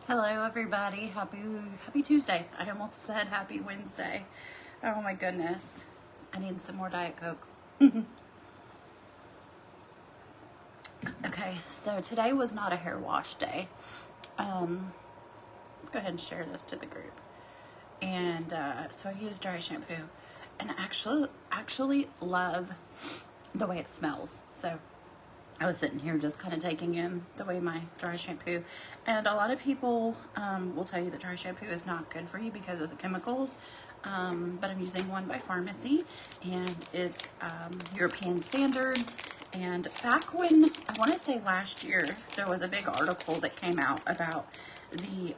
Hello everybody, happy Tuesday. I almost said happy Wednesday. Oh my goodness. I need some more Diet Coke. Okay, so today was not a hair wash day. Let's go ahead and share this to the group. And so I use dry shampoo and actually love the way it smells. So I was sitting here just kind of taking in the way my dry shampoo, and a lot of people will tell you that dry shampoo is not good for you because of the chemicals, but I'm using one by Pharmacy, and it's European standards. And back when, I want to say last year, there was a big article that came out about the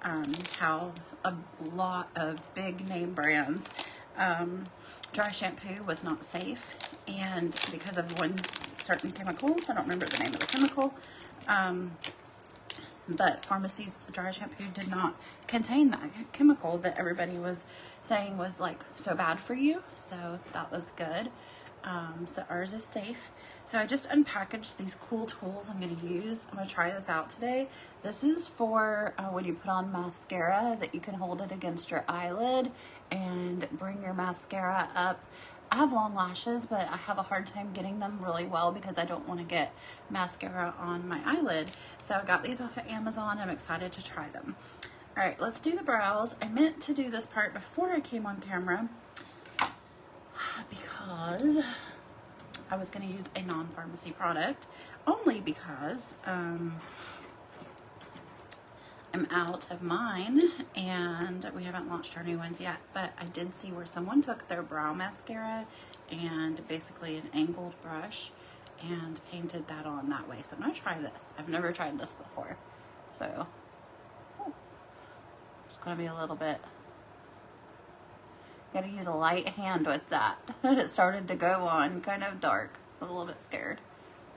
how a lot of big name brands dry shampoo was not safe, and because of one certain chemical, I don't remember the name of the chemical, but Pharmacy's dry shampoo did not contain that chemical that everybody was saying was like so bad for you. So that was good. So ours is safe. So I just unpackaged these cool tools I'm going to use. I'm going to try this out today. This is for when you put on mascara, that you can hold it against your eyelid and bring your mascara up. I have long lashes, but I have a hard time getting them really well because I don't want to get mascara on my eyelid. So I got these off of Amazon. I'm excited to try them. All right, let's do the brows. I meant to do this part before I came on camera because I was going to use a non-pharmacy product, only because I'm out of mine and we haven't launched our new ones yet, but I did see where someone took their brow mascara and basically an angled brush and painted that on that way. So I'm going to try this. I've never tried this before. So it's going to be a little bit, got to use a light hand with that. It started to go on kind of dark. I was a little bit scared.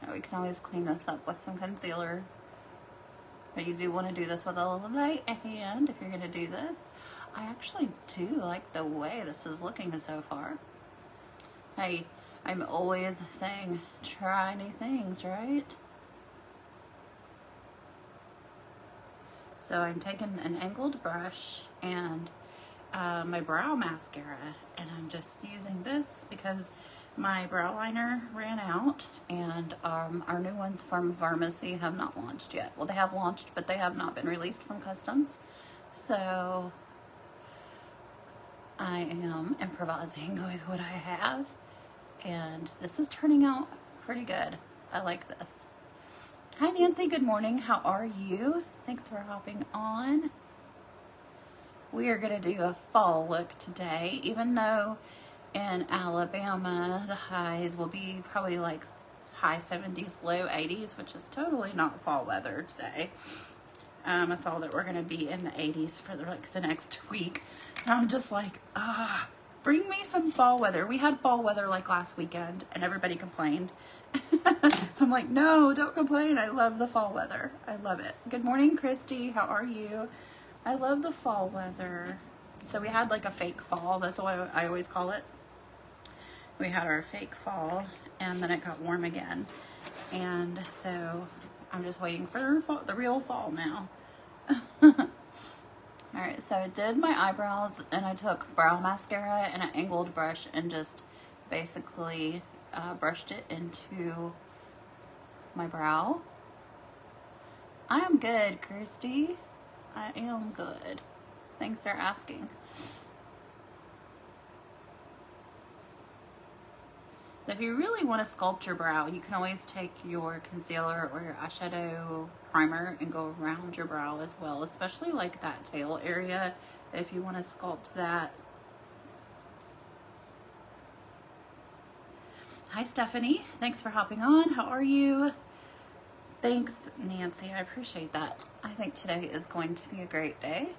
Now we can always clean this up with some concealer. But you do want to do this with a light hand if you're going to do this. I actually do like the way this is looking so far. Hey, I'm always saying try new things, right? So I'm taking an angled brush and my brow mascara, and I'm just using this because my brow liner ran out, and our new ones from Pharmacy have not launched yet. Well, they have launched, but they have not been released from customs. So I am improvising with what I have, and this is turning out pretty good. I like this. Hi Nancy, good morning. How are you? Thanks for hopping on. We are going to do a fall look today, even though in Alabama the highs will be probably like high 70s, low 80s, which is totally not fall weather today. I saw that we're going to be in the 80s for the next week. And I'm just like, bring me some fall weather. We had fall weather like last weekend and everybody complained. I'm like, no, don't complain. I love the fall weather. I love it. Good morning, Christy. How are you? I love the fall weather. So we had like a fake fall. That's what I always call it. We had our fake fall and then it got warm again. And so I'm just waiting for the real fall now. All right, so I did my eyebrows and I took brow mascara and an angled brush and just basically brushed it into my brow. I am good, Christy. I am good. Thanks for asking. So if you really want to sculpt your brow, you can always take your concealer or your eyeshadow primer and go around your brow as well, especially like that tail area if you want to sculpt that. Hi Stephanie, thanks for hopping on. How are you? Thanks Nancy, I appreciate that. I think today is going to be a great day.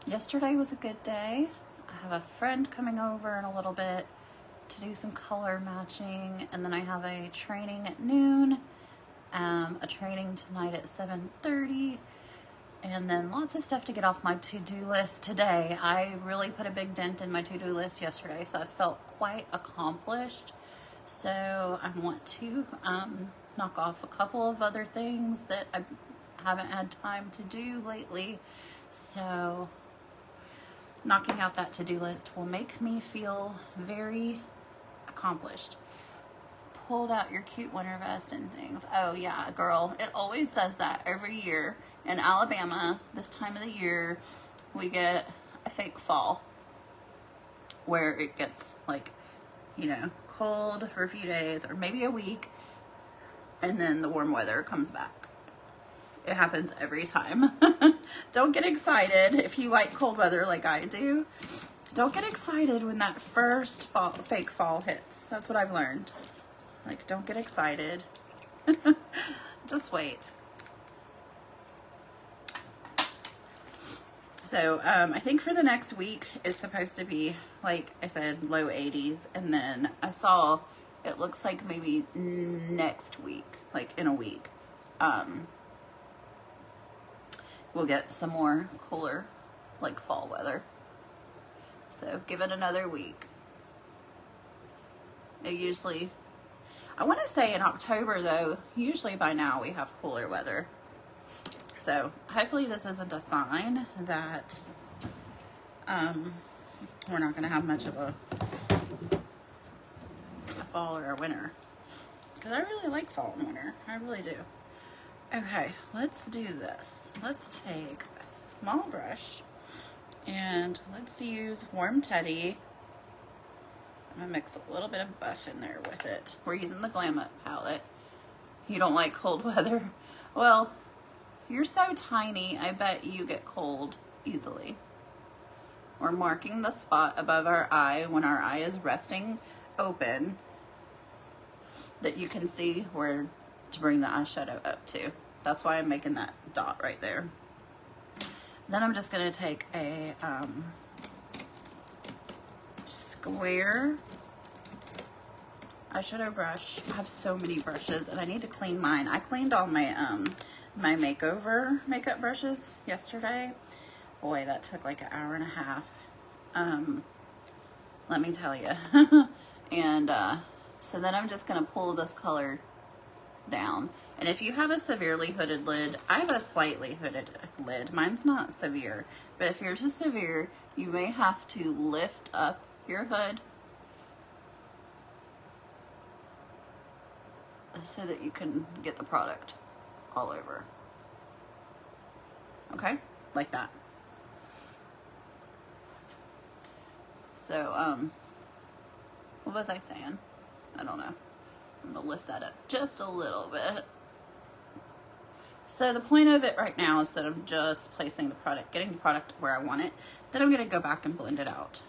Yesterday was a good day. I have a friend coming over in a little bit to do some color matching, and then I have a training at noon, a training tonight at 7:30, and then lots of stuff to get off my to-do list today. I really put a big dent in my to-do list yesterday, so I felt quite accomplished. So I want to knock off a couple of other things that I haven't had time to do lately. So knocking out that to-do list will make me feel very accomplished. Pulled out your cute winter vest and things. Oh yeah, girl, it always does that every year. In Alabama, this time of the year, we get a fake fall where it gets like, you know, cold for a few days or maybe a week, and then the warm weather comes back. It happens every time. Don't get excited if you like cold weather like I do. Don't get excited when that first fake fall hits. That's what I've learned. Like, don't get excited. Just wait. So, I think for the next week, it's supposed to be, like I said, low 80s. And then I saw, it looks like maybe next week, like in a week, we'll get some more cooler, like fall weather. So, give it another week. It usually, I want to say in October though, usually by now we have cooler weather. So hopefully this isn't a sign that we're not going to have much of a fall or a winter. Because I really like fall and winter. I really do. Okay, let's do this. Let's take a small brush and let's use Warm Teddy. I'm going to mix a little bit of buff in there with it. We're using the Glam Up palette. You don't like cold weather? Well, you're so tiny, I bet you get cold easily. We're marking the spot above our eye when our eye is resting open that you can see where to bring the eyeshadow up to. That's why I'm making that dot right there. Then I'm just going to take a square eyeshadow brush. I have so many brushes and I need to clean mine. I cleaned all my my makeover makeup brushes yesterday. Boy, that took like an hour and a half. Let me tell you. And so then I'm just gonna pull this color down. And if you have a severely hooded lid, I have a slightly hooded lid. Mine's not severe, but if yours is severe, you may have to lift up your hood so that you can get the product all over. Okay? Like that. So, what was I saying? I don't know. I'm gonna lift that up just a little bit. So the point of it right now is that I'm just placing the product, getting the product where I want it. Then I'm gonna go back and blend it out.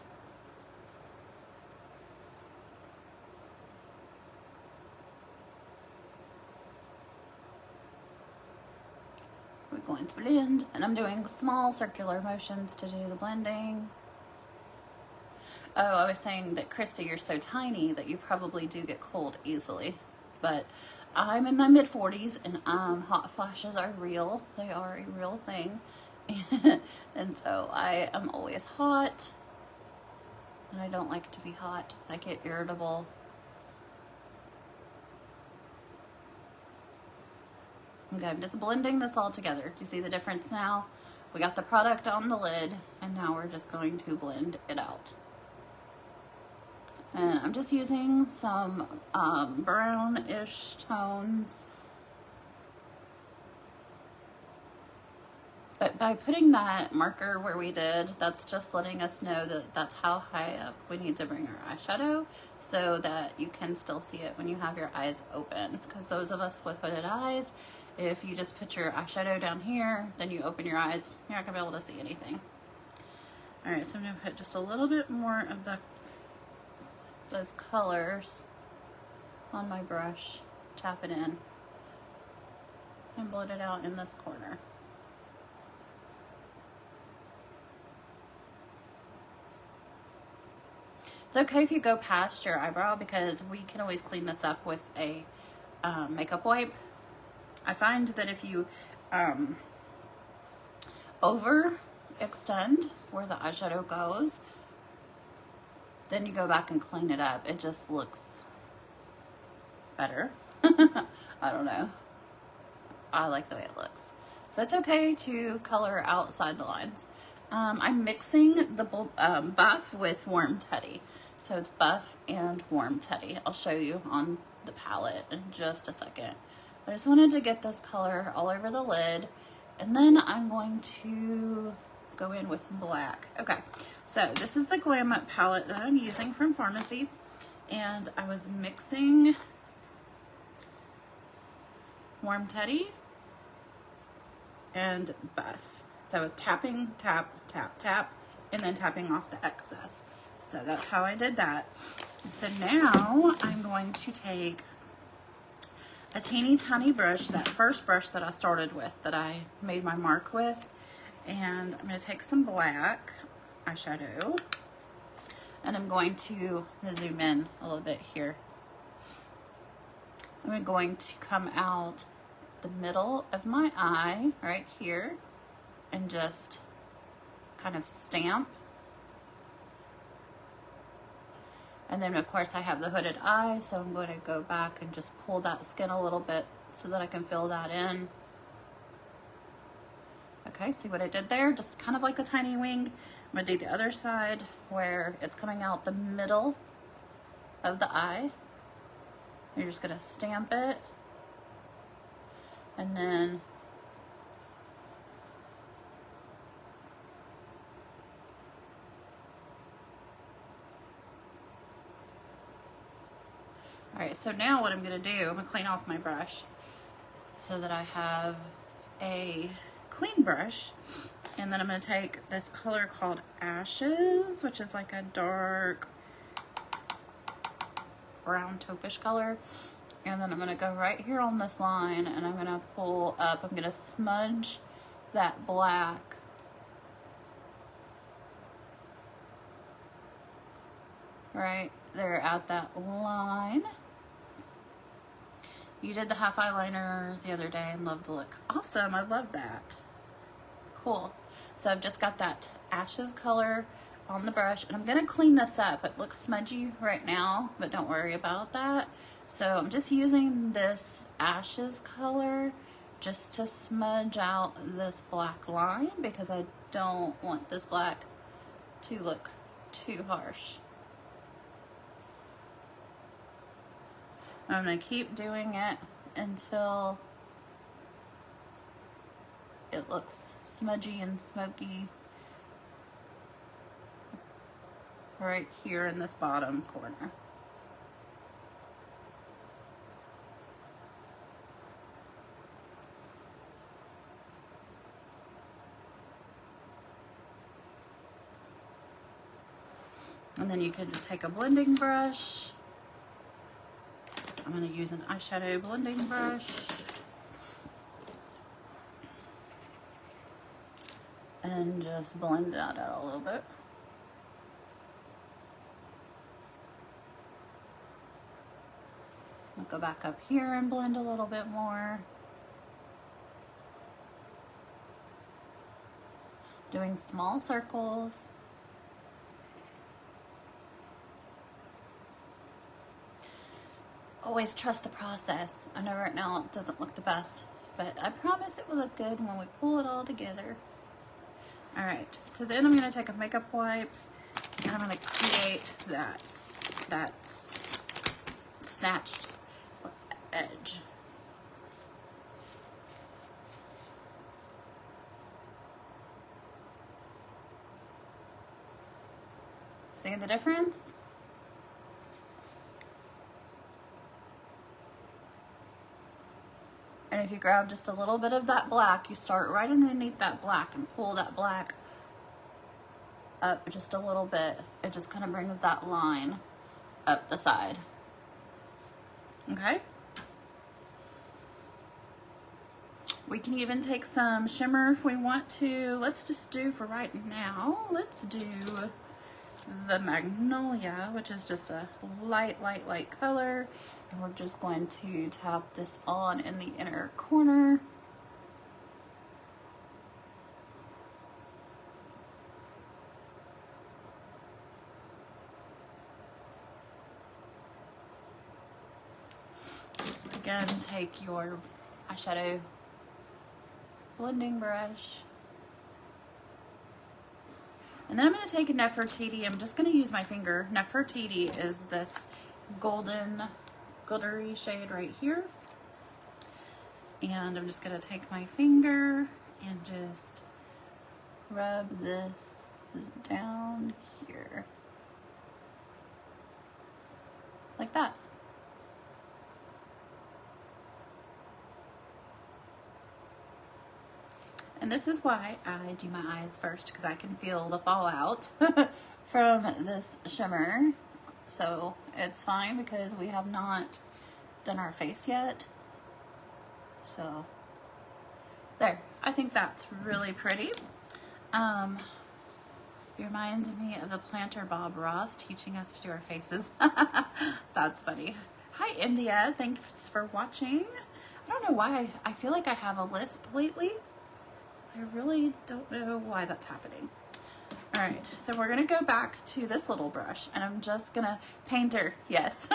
We're going to blend, and I'm doing small circular motions to do the blending. Oh, I was saying that, Krista, you're so tiny that you probably do get cold easily. But I'm in my mid-40s, and hot flashes are real. They are a real thing. And so I am always hot, and I don't like to be hot. I get irritable. Okay, I'm just blending this all together. Do you see the difference now? We got the product on the lid, and now we're just going to blend it out. And I'm just using some brownish tones. But by putting that marker where we did, that's just letting us know that that's how high up we need to bring our eyeshadow so that you can still see it when you have your eyes open. Because those of us with hooded eyes, if you just put your eyeshadow down here, then you open your eyes, you're not gonna be able to see anything. All right, so I'm gonna put just a little bit more of those colors on my brush, tap it in, and blend it out in this corner. It's okay if you go past your eyebrow because we can always clean this up with a makeup wipe. I find that if you overextend where the eyeshadow goes, then you go back and clean it up. It just looks better. I don't know. I like the way it looks. So it's okay to color outside the lines. I'm mixing the Buff with Warm Teddy. So it's Buff and Warm Teddy. I'll show you on the palette in just a second. I just wanted to get this color all over the lid. And then I'm going to go in with some black. Okay, so this is the Glam Up palette that I'm using from Pharmacy. And I was mixing Warm Teddy and Buff. So I was tapping, tap, tap, tap, and then tapping off the excess. So that's how I did that. So now I'm going to take a teeny tiny brush, that first brush that I started with, that I made my mark with, and I'm going to take some black eyeshadow, and I'm going to zoom in a little bit here. I'm going to come out the middle of my eye right here and just kind of stamp. And then of course I have the hooded eye, so I'm going to go back and just pull that skin a little bit so that I can fill that in. Okay, see what I did there? Just kind of like a tiny wing. I'm going to do the other side where it's coming out the middle of the eye. You're just going to stamp it. And then all right, so now what I'm going to do, I'm going to clean off my brush so that I have a clean brush. And then I'm going to take this color called Ashes, which is like a dark brown taupish color. And then I'm going to go right here on this line and I'm going to pull up. I'm going to smudge that black right there at that line. You did the half eyeliner the other day and loved the look. Awesome, I love that. Cool. So I've just got that Ashes color on the brush and I'm gonna clean this up. It looks smudgy right now, but don't worry about that. So I'm just using this Ashes color just to smudge out this black line because I don't want this black to look too harsh. I'm gonna keep doing it until it looks smudgy and smoky right here in this bottom corner. And then you can just take a blending brush. I'm going to use an eyeshadow blending brush. And just blend that out a little bit. I'll go back up here and blend a little bit more. Doing small circles. Always trust the process. I know right now it doesn't look the best, but I promise it will look good when we pull it all together. All right, so then I'm gonna take a makeup wipe and I'm gonna create that snatched edge. See the difference? And if you grab just a little bit of that black, you start right underneath that black and pull that black up just a little bit. It just kind of brings that line up the side. Okay? We can even take some shimmer if we want to. Let's just do, for right now, let's do the Magnolia, which is just a light color. And we're just going to tap this on in the inner corner. Again, take your eyeshadow blending brush. And then I'm going to take a Nefertiti. I'm just going to use my finger. Nefertiti is this golden, glittery shade right here. And I'm just going to take my finger and just rub this down here. Like that. And this is why I do my eyes first, because I can feel the fallout from this shimmer. So it's fine because we have not done our face yet. So there, I think that's really pretty. It reminds me of the planter Bob Ross teaching us to do our faces. That's funny. Hi India, thanks for watching. I don't know why I feel like I have a lisp lately. I really don't know why that's happening. All right, so we're gonna go back to this little brush and I'm just gonna painter, yes.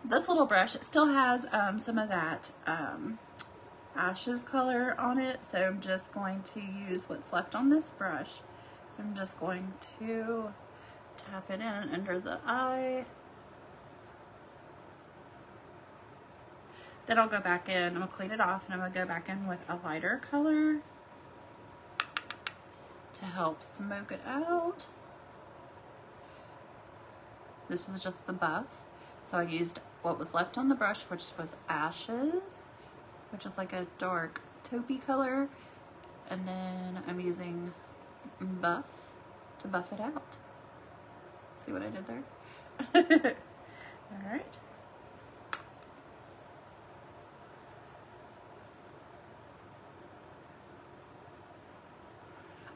This little brush, it still has some of that ashes color on it, so I'm just going to use what's left on this brush. I'm just going to tap it in under the eye. Then I'll go back in, I'm gonna clean it off and I'm gonna go back in with a lighter color to help smoke it out. This is just the buff. So I used what was left on the brush, which was ashes, which is like a dark taupey color. And then I'm using buff to buff it out. See what I did there? All right.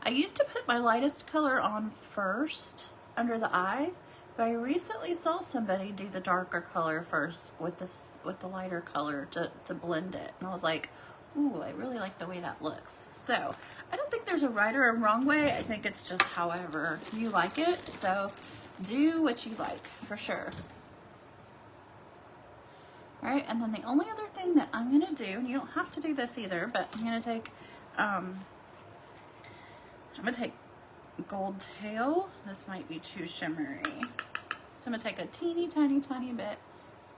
I used to put my lightest color on first under the eye, but I recently saw somebody do the darker color first with the lighter color to blend it. And I was like, ooh, I really like the way that looks. So I don't think there's a right or a wrong way. I think it's just however you like it. So do what you like, for sure. All right, and then the only other thing that I'm gonna do, and you don't have to do this either, but I'm gonna take Gold Tail. This might be too shimmery. So I'm gonna take a teeny tiny bit,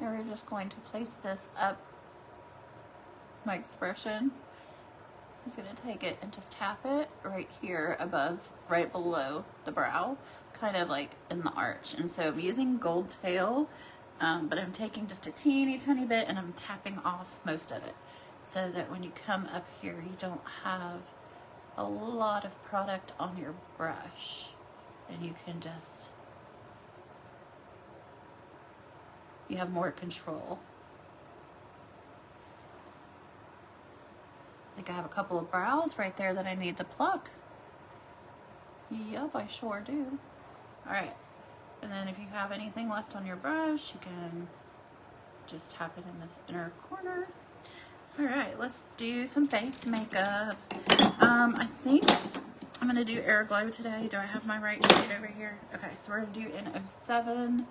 and we're just going to place this up my expression. I'm just gonna take it and just tap it right here above, right below the brow, kind of like in the arch. And so I'm using Gold Tail, but I'm taking just a teeny tiny bit and I'm tapping off most of it so that when you come up here, you don't have a lot of product on your brush and you can just, you have more control. I think I have a couple of brows right there that I need to pluck. Yep, I sure do. All right, and then if you have anything left on your brush, you can just tap it in this inner corner. All right, let's do some face makeup. I think I'm gonna do Air Glow today. Do I have my right shade over here? Okay, so we're gonna do in 07.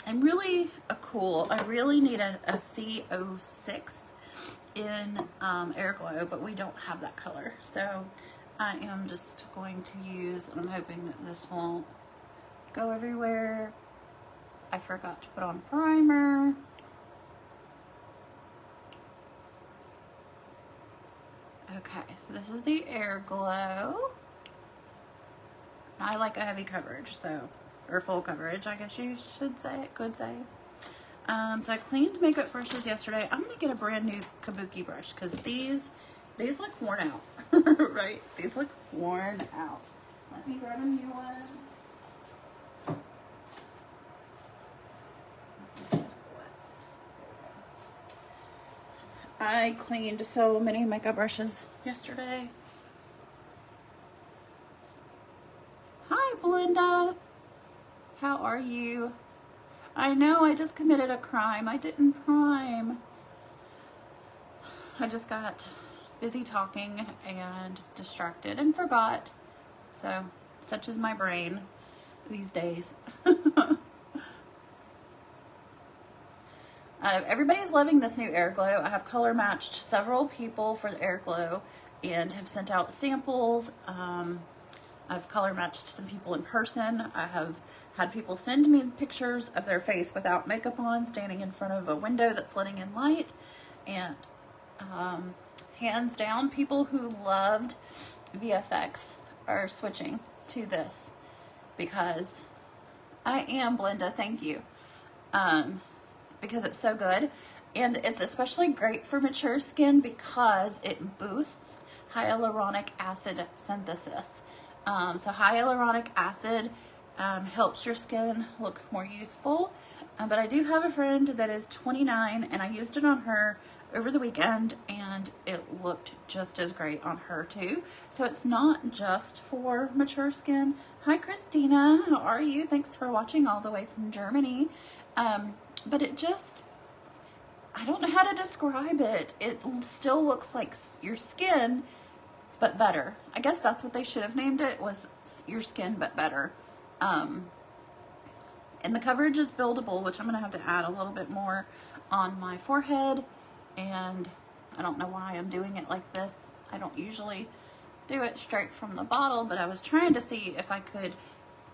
I'm really I really need a C06 in Air Glow, but we don't have that color. So I am just going to use, and I'm hoping that this won't go everywhere. I forgot to put on primer. Okay, so this is the Air Glow. I like a heavy coverage, so, or full coverage, I guess you should say, could say. So I cleaned makeup brushes yesterday. I'm gonna get a brand new Kabuki brush because these look worn out, right? These look worn out. Let me grab a new one. I cleaned so many makeup brushes yesterday. Hi, Belinda. How are you? I know I just committed a crime. I didn't prime. I just got busy talking and distracted and forgot. So, such is my brain these days. Everybody's loving this new Air Glow. I have color matched several people for the Air Glow and have sent out samples. I've color matched some people in person. I have had people send me pictures of their face without makeup on, standing in front of a window that's letting in light. And hands down, people who loved VFX are switching to this because I am Blenda, thank you. Because it's so good, and it's especially great for mature skin because it boosts hyaluronic acid synthesis. So hyaluronic acid helps your skin look more youthful. But I do have a friend that is 29 and I used it on her over the weekend and it looked just as great on her too. So it's not just for mature skin. Hi Christina, how are you? Thanks for watching all the way from Germany. But it just, I don't know how to describe it. It still looks like your skin, but better. I guess that's what they should have named it, was your skin, but better. And the coverage is buildable, which I'm going to have to add a little bit more on my forehead. And I don't know why I'm doing it like this. I don't usually do it straight from the bottle, but I was trying to see if I could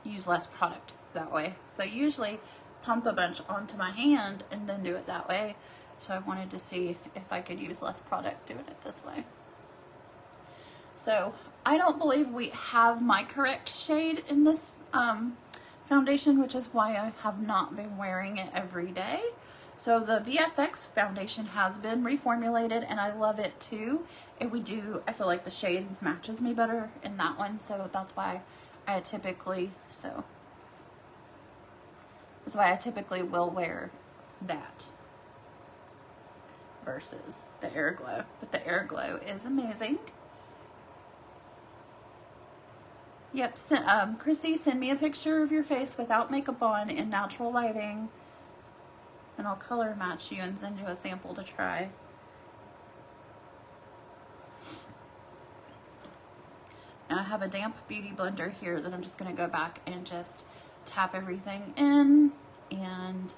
use less product that way. So I usually pump a bunch onto my hand and then do it that way. So I wanted to see if I could use less product doing it this way. So I don't believe we have my correct shade in this foundation, which is why I have not been wearing it every day. So the VFX foundation has been reformulated and I love it too. And I feel like the shade matches me better in that one. So that's why I typically will wear that versus the Air Glow. But the Air Glow is amazing. Yep, Christy, send me a picture of your face without makeup on in natural lighting and I'll color match you and send you a sample to try. Now I have a damp beauty blender here that I'm just going to go back and just tap everything in. And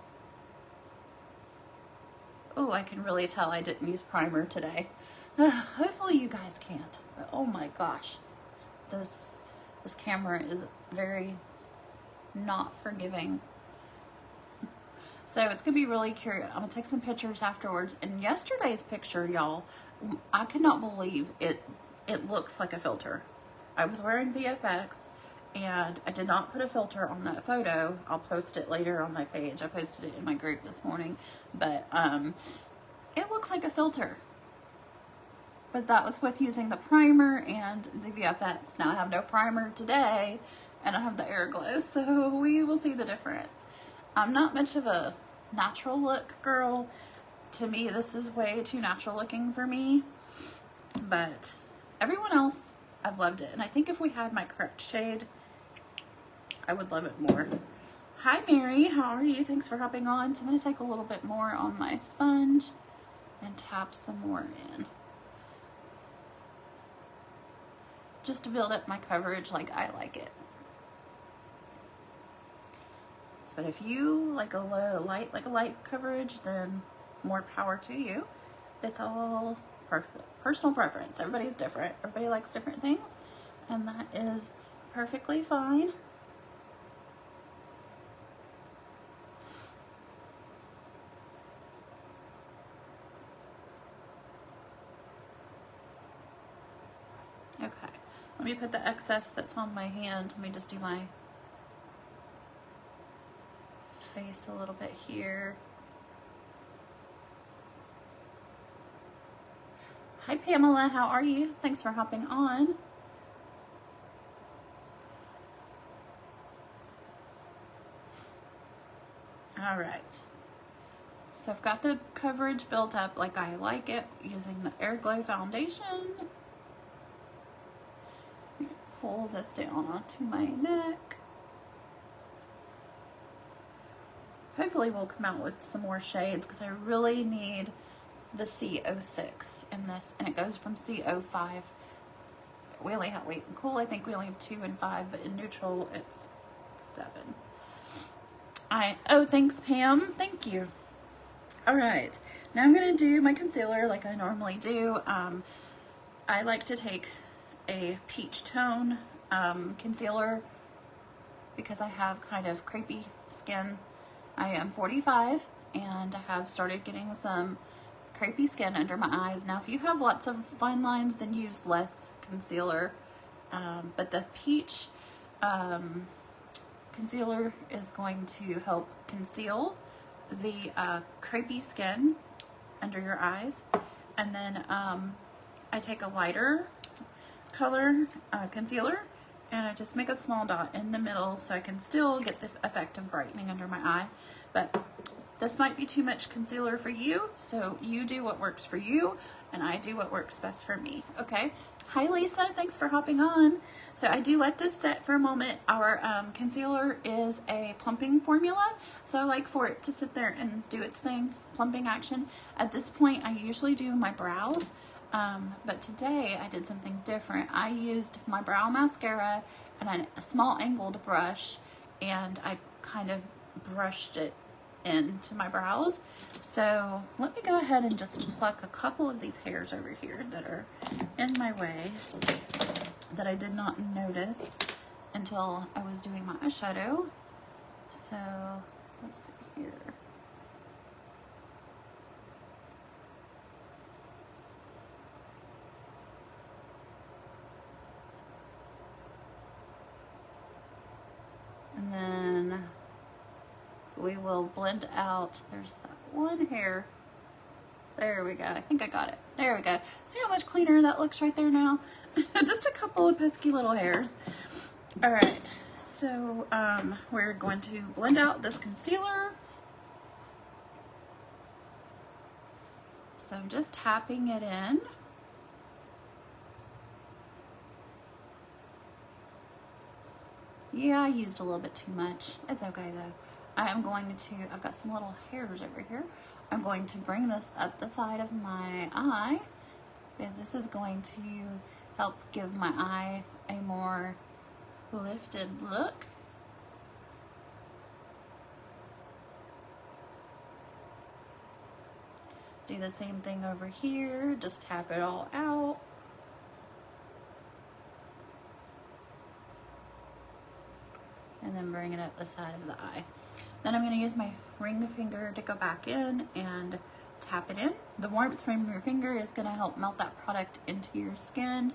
oh, I can really tell I didn't use primer today. Hopefully you guys can't. But oh my gosh, this camera is very not forgiving. So it's gonna be really curious. I'm gonna take some pictures afterwards. And yesterday's picture, y'all, I could not believe it looks like a filter. I was wearing VFX and I did not put a filter on that photo. I'll post it later on my page. I posted it in my group this morning, but it looks like a filter. But that was with using the primer and the VFX. Now I have no primer today and I have the Air Glow, so we will see the difference. I'm not much of a natural look girl. To me, this is way too natural looking for me, but everyone else, I've loved it. And I think if we had my correct shade, I would love it more. Hi Mary, how are you? Thanks for hopping on. So I'm gonna take a little bit more on my sponge and tap some more in. Just to build up my coverage like I like it. But if you like a light coverage, then more power to you. It's all personal preference. Everybody's different. Everybody likes different things, and that is perfectly fine. Okay, let me put the excess that's on my hand. Let me just do my face a little bit here. Hi Pamela, how are you? Thanks for hopping on. All right, so I've got the coverage built up like I like it using the Air Glow foundation. Pull this down onto my neck. Hopefully we'll come out with some more shades because I really need the C06 in this, and it goes from C05. We only have, wait, in cool I think we only have 2 and 5, but in neutral it's 7. Oh, thanks Pam, thank you. All right, now I'm gonna do my concealer like I normally do. I like to take a peach tone concealer because I have kind of crepey skin. I am 45 and I have started getting some crepey skin under my eyes. Now, if you have lots of fine lines, then use less concealer. But the peach concealer is going to help conceal the crepey skin under your eyes. And then I take a lighter color concealer and I just make a small dot in the middle so I can still get the effect of brightening under my eye. But this might be too much concealer for you, so you do what works for you and I do what works best for me, okay? Hi Lisa, thanks for hopping on. So I do let this set for a moment. Our concealer is a plumping formula, so I like for it to sit there and do its thing, plumping action. At this point, I usually do my brows, but today I did something different. I used my brow mascara and a small angled brush, and I kind of brushed it into my brows. So let me go ahead and just pluck a couple of these hairs over here that are in my way that I did not notice until I was doing my eyeshadow. So let's see here. And then we will blend out, there's that one hair. There we go. I think I got it. There we go. See how much cleaner that looks right there now? Just a couple of pesky little hairs. All right. So we're going to blend out this concealer. So I'm just tapping it in. Yeah, I used a little bit too much. It's okay though. I am going to, I've got some little hairs over here. I'm going to bring this up the side of my eye because this is going to help give my eye a more lifted look. Do the same thing over here, just tap it all out. And then bring it up the side of the eye. Then I'm going to use my ring finger to go back in and tap it in. The warmth from your finger is going to help melt that product into your skin.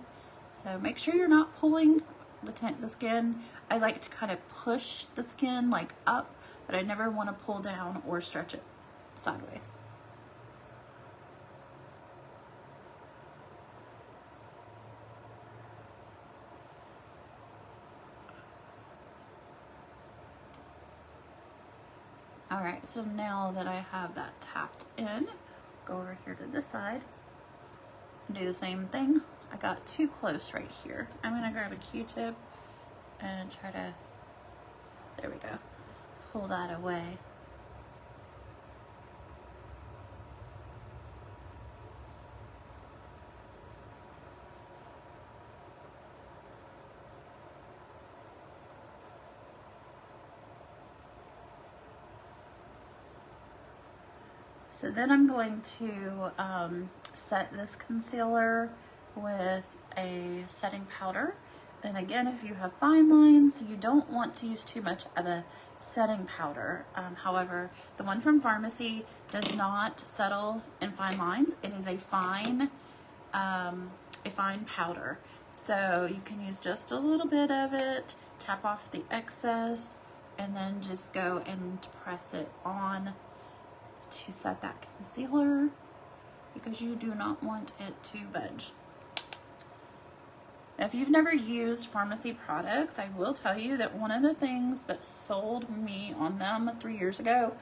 So make sure you're not pulling the skin. I like to kind of push the skin like up, but I never want to pull down or stretch it sideways. All right, so now that I have that tapped in, go over here to this side and do the same thing. I got too close right here. I'm gonna grab a Q-tip and try to, there we go, pull that away. So then I'm going to set this concealer with a setting powder. And again, if you have fine lines, you don't want to use too much of a setting powder. However, the one from Pharmacy does not settle in fine lines. It is a fine powder. So you can use just a little bit of it, tap off the excess, and then just go and press it on to set that concealer because you do not want it to budge. If you've never used Pharmacy products, I will tell you that one of the things that sold me on them 3 years ago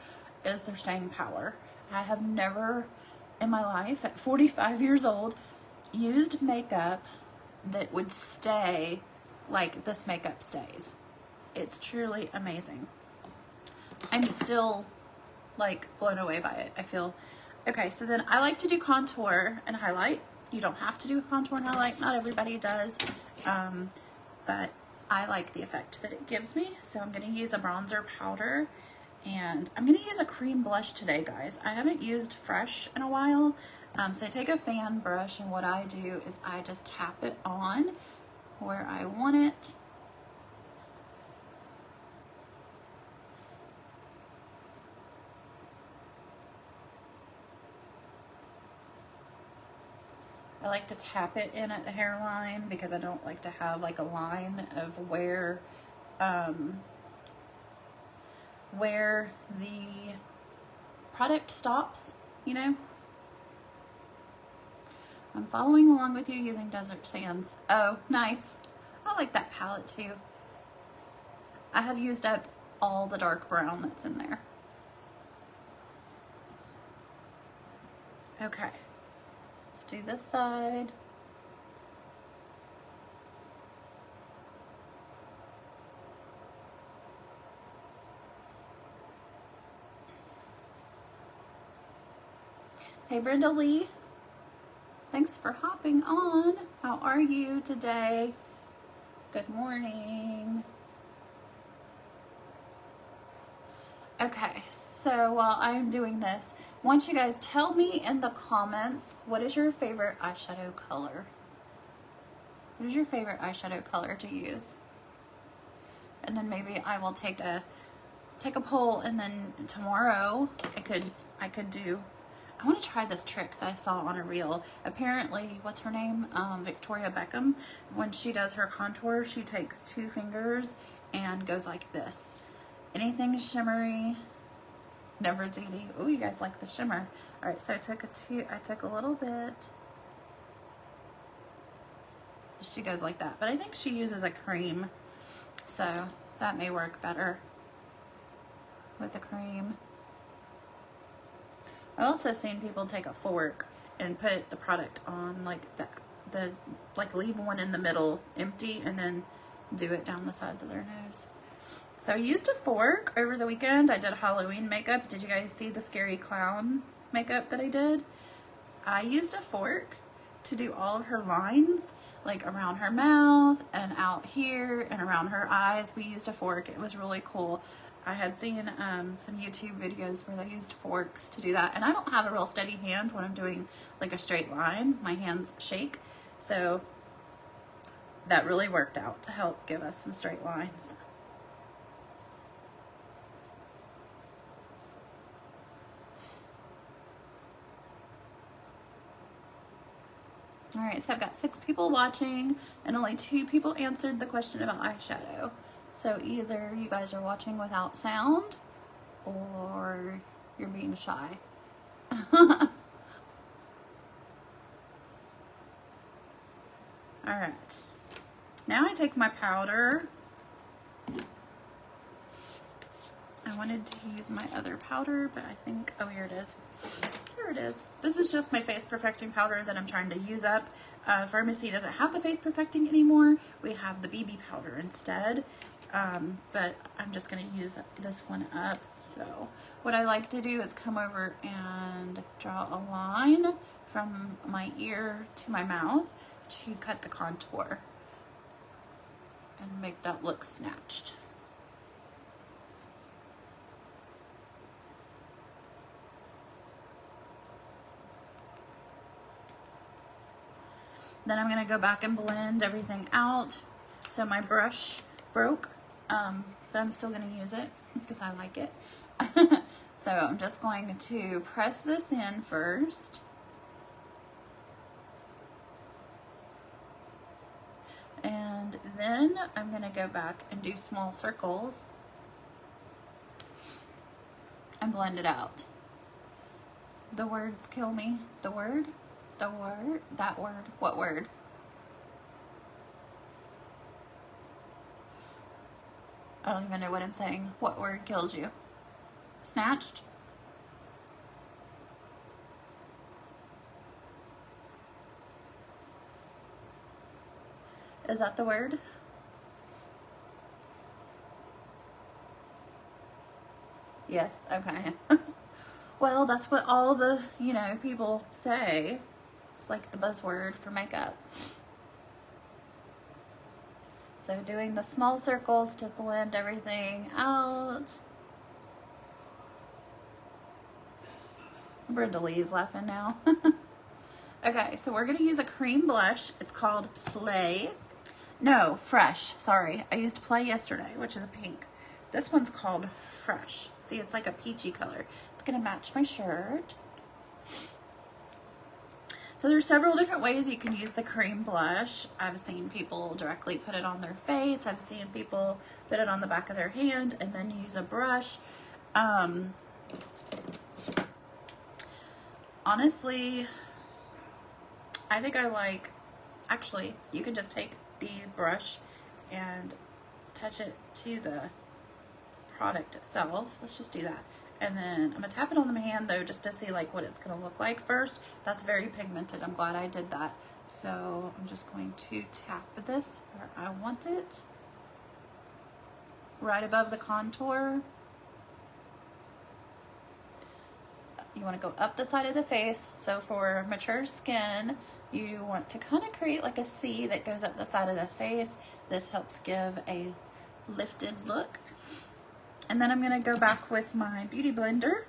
is their staying power. I have never in my life at 45 years old used makeup that would stay like this makeup stays. It's truly amazing. I'm still like blown away by it, I feel. Okay, so then I like to do contour and highlight. You don't have to do contour and highlight, not everybody does, but I like the effect that it gives me. So I'm gonna use a bronzer powder And I'm gonna use a cream blush today, guys. I haven't used Fresh in a while. So I take a fan brush, and what I do is I just tap it on where I want it. I like to tap it in at the hairline because I don't like to have like a line of where the product stops, you know. I'm following along with you using Desert Sands. Oh, nice. I like that palette too. I have used up all the dark brown that's in there. Okay. Let's do this side. Hey, Brenda Lee. Thanks for hopping on. How are you today? Good morning. Okay, so while I'm doing this, I want you guys tell me in the comments, what is your favorite eyeshadow color? What is your favorite eyeshadow color to use? And then maybe I will take a poll, and then tomorrow I could do, I want to try this trick that I saw on a reel. Apparently, what's her name? Victoria Beckham. When she does her contour, she takes 2 fingers and goes like this. Anything shimmery, never duty. Oh, you guys like the shimmer. All right, so I took a little bit. She goes like that, but I think she uses a cream, so that may work better with the cream. I've also seen people take a fork and put the product on like like leave one in the middle empty and then do it down the sides of their nose. So I used a fork over the weekend. I did Halloween makeup. Did you guys see the scary clown makeup that I did? I used a fork to do all of her lines, like around her mouth and out here and around her eyes. We used a fork. It was really cool. I had seen some YouTube videos where they used forks to do that. And I don't have a real steady hand when I'm doing like a straight line. My hands shake. So that really worked out to help give us some straight lines. All right, so I've got 6 people watching and only 2 people answered the question about eyeshadow. So either you guys are watching without sound or you're being shy. All right, now I take my powder. I wanted to use my other powder, but I think, oh, here it is. Here it is. This is just my face perfecting powder that I'm trying to use up. Pharmacy doesn't have the face perfecting anymore. We have the BB powder instead. But I'm just going to use this one up. So what I like to do is come over and draw a line from my ear to my mouth to cut the contour and make that look snatched. Then I'm going to go back and blend everything out. So my brush broke, but I'm still going to use it because I like it. So I'm just going to press this in first. And then I'm going to go back and do small circles and blend it out. The words kill me. The word? The word? That word? What word? I don't even know what I'm saying. What word kills you? Snatched? Is that the word? Yes, okay. Well, that's what all the, people say. It's like the buzzword for makeup. So doing the small circles to blend everything out. Brenda Lee's laughing now. Okay, so we're gonna use a cream blush. It's called Play. No, Fresh. Sorry, I used Play yesterday, which is a pink. This one's called Fresh. See, it's like a peachy color. It's gonna match my shirt. So there's several different ways you can use the cream blush. I've seen people directly put it on their face. I've seen people put it on the back of their hand and then use a brush. Honestly, I think I like, actually, you can just take the brush and touch it to the product itself. Let's just do that. And then I'm gonna tap it on the hand though, just to see like what it's gonna look like first. That's very pigmented. I'm glad I did that. So I'm just going to tap this where I want it, right above the contour. You want to go up the side of the face. So for mature skin, you want to kind of create like a C that goes up the side of the face. This helps give a lifted look. And then I'm going to go back with my Beauty Blender.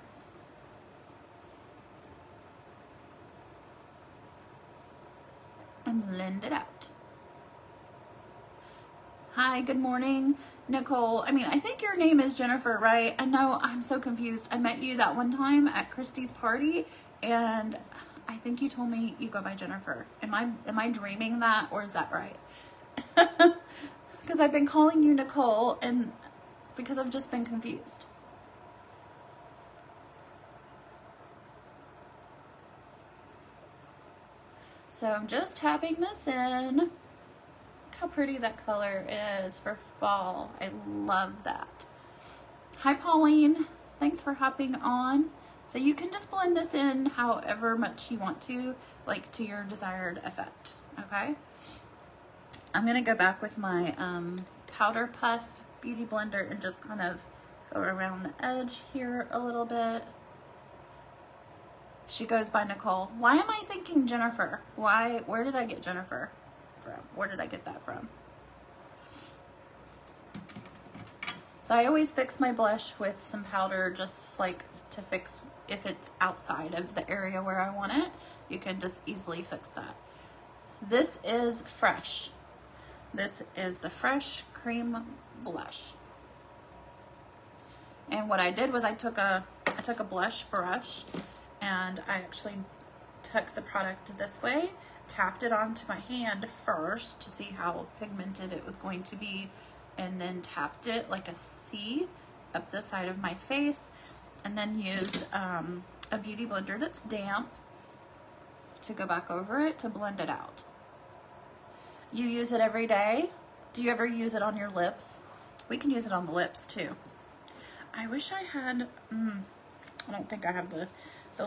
And blend it out. Hi, good morning, Nicole. I mean, I think your name is Jennifer, right? I know, I'm so confused. I met you that one time at Christy's party, and I think you told me you go by Jennifer. Am I dreaming that, or is that right? Because I've been calling you Nicole, and because I've just been confused. So I'm just tapping this in. Look how pretty that color is for fall. I love that. Hi, Pauline. Thanks for hopping on. So you can just blend this in however much you want to, like to your desired effect, okay? I'm gonna go back with my Powder Puff Beauty Blender and just kind of go around the edge here a little bit. She goes by Nicole. Why am I thinking Jennifer? Where did I get Jennifer from? Where did I get that from? So I always fix my blush with some powder, just like to fix if it's outside of the area where I want it. You can just easily fix that. This is Fresh. This is the Fresh Cream Blush. And what I did was I took a blush brush and I actually took the product this way, tapped it onto my hand first to see how pigmented it was going to be, and then tapped it like a C up the side of my face, and then used a Beauty Blender that's damp to go back over it to blend it out. You use it every day? Do you ever use it on your lips? We can use it on the lips too. I wish I had, I don't think I have the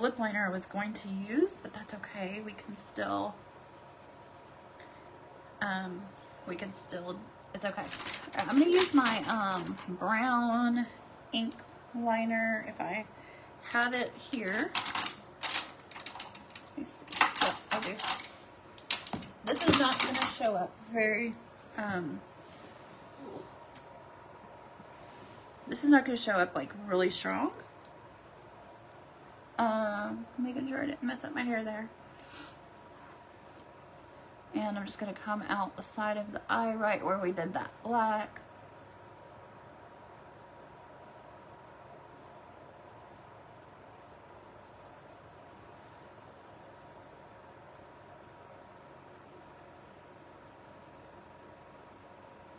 lip liner I was going to use, but that's okay. We can still, it's okay. All right, I'm gonna use my brown ink liner if I have it here. Let me see. Yeah, I do. This is not going to show up very, this is not going to show up like really strong. Making sure I didn't mess up my hair there. And I'm just going to come out the side of the eye right where we did that black.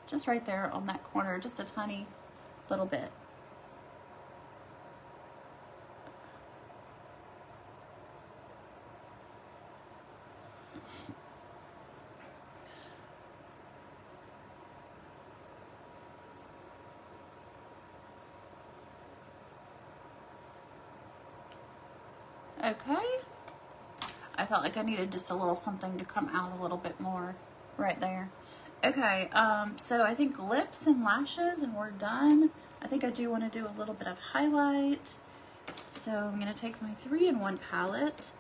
Just right there on that corner, just a tiny little bit. Okay. I felt like I needed just a little something to come out a little bit more right there. Okay, so I think lips and lashes, and we're done. I think I do want to do a little bit of highlight. So I'm going to take my 3-in-1 palette,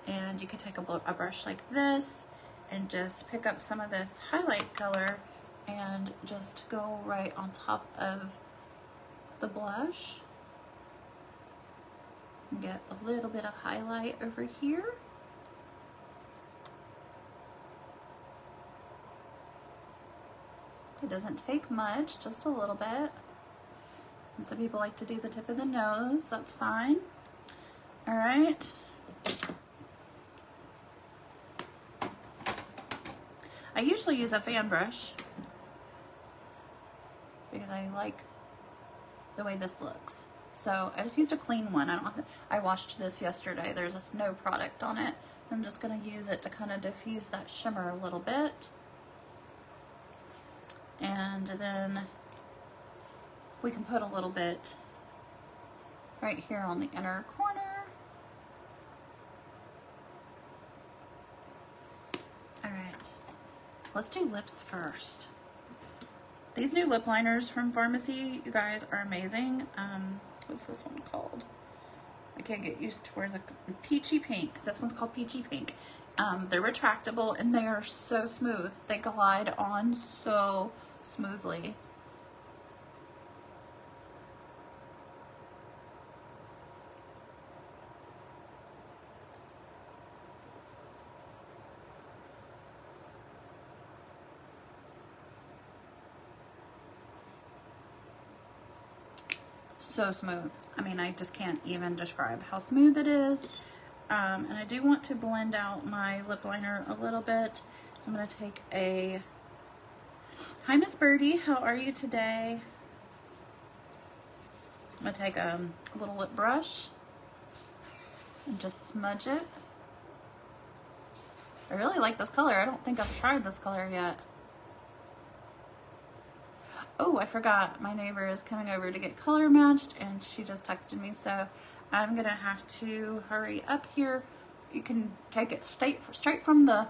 and you could take a brush like this and just pick up some of this highlight color and just go right on top of the blush. Get a little bit of highlight over here. It doesn't take much, just a little bit. And some people like to do the tip of the nose, that's fine. All right. I usually use a fan brush because I like the way this looks. So I just used a clean one. I washed this yesterday. There's no product on it. I'm just gonna use it to kind of diffuse that shimmer a little bit. And then we can put a little bit right here on the inner corner. All right, let's do lips first. These new lip liners from Pharmacy, you guys, are amazing. What's this one called? I can't get used to where the Peachy Pink. This one's called Peachy Pink. They're retractable and they are so smooth. They glide on so smoothly. So smooth. I mean, I just can't even describe how smooth it is. And I do want to blend out my lip liner a little bit. So I'm going to take a... Hi, Miss Birdie. How are you today? I'm going to take a little lip brush and just smudge it. I really like this color. I don't think I've tried this color yet. Oh, I forgot. My neighbor is coming over to get color matched and she just texted me, so I'm gonna have to hurry up here. You can take it straight from the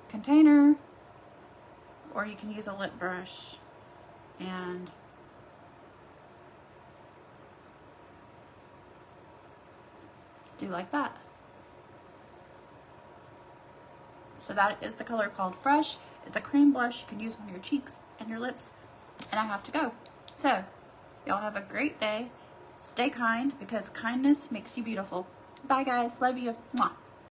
container, or you can use a lip brush and do like that. So that is the color called Fresh. It's a cream blush you can use on your cheeks and your lips. And I have to go. So, y'all have a great day. Stay kind because kindness makes you beautiful. Bye guys. Love you. Mwah.